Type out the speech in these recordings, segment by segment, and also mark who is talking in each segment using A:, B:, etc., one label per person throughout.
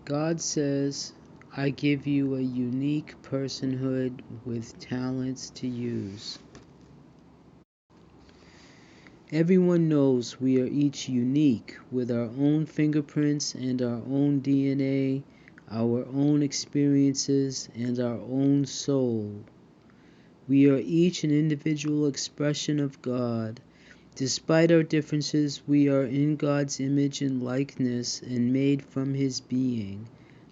A: God says, I give you a unique personhood with talents to use. Everyone knows we are each unique with our own fingerprints and our own DNA, our own experiences and our own soul. We are each an individual expression of God. Despite our differences, we are in God's image and likeness and made from His being.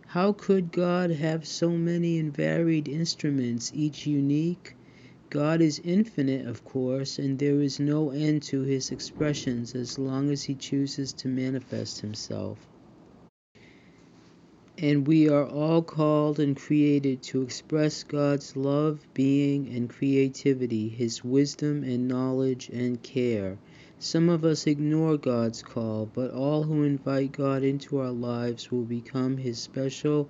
A: How could God have so many and varied instruments, each unique? God is infinite, of course, and there is no end to His expressions as long as He chooses to manifest Himself. And we are all called and created to express God's love, being, and creativity, His wisdom and knowledge and care. Some of us ignore God's call, but all who invite God into our lives will become His special,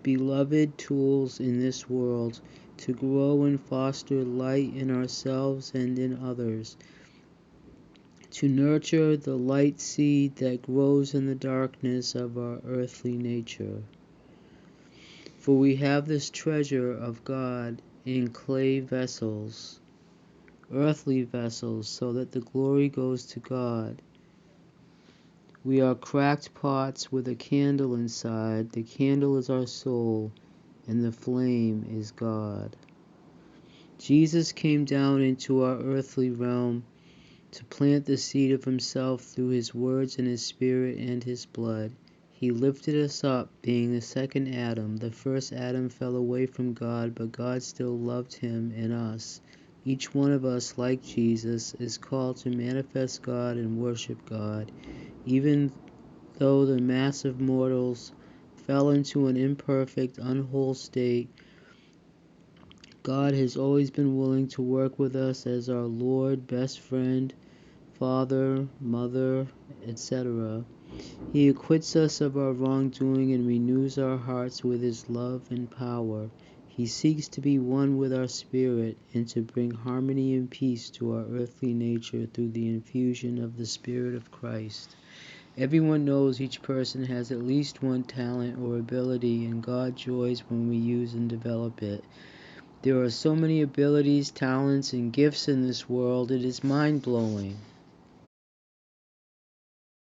A: beloved tools in this world to grow and foster light in ourselves and in others, to nurture the light seed that grows in the darkness of our earthly nature. For we have this treasure of God in clay vessels, earthly vessels, so that the glory goes to God. We are cracked pots with a candle inside. The candle is our soul, and the flame is God. Jesus came down into our earthly realm to plant the seed of Himself through His words and His Spirit and His blood. He lifted us up, being the second Adam. The first Adam fell away from God, but God still loved him and us. Each one of us, like Jesus, is called to manifest God and worship God. Even though the mass of mortals fell into an imperfect, unwhole state, God has always been willing to work with us as our Lord, best friend, father, mother, etc. He acquits us of our wrongdoing and renews our hearts with His love and power. He seeks to be one with our spirit and to bring harmony and peace to our earthly nature through the infusion of the Spirit of Christ. Everyone knows each person has at least one talent or ability, and God joys when we use and develop it. There are so many abilities, talents, and gifts in this world, it is mind-blowing.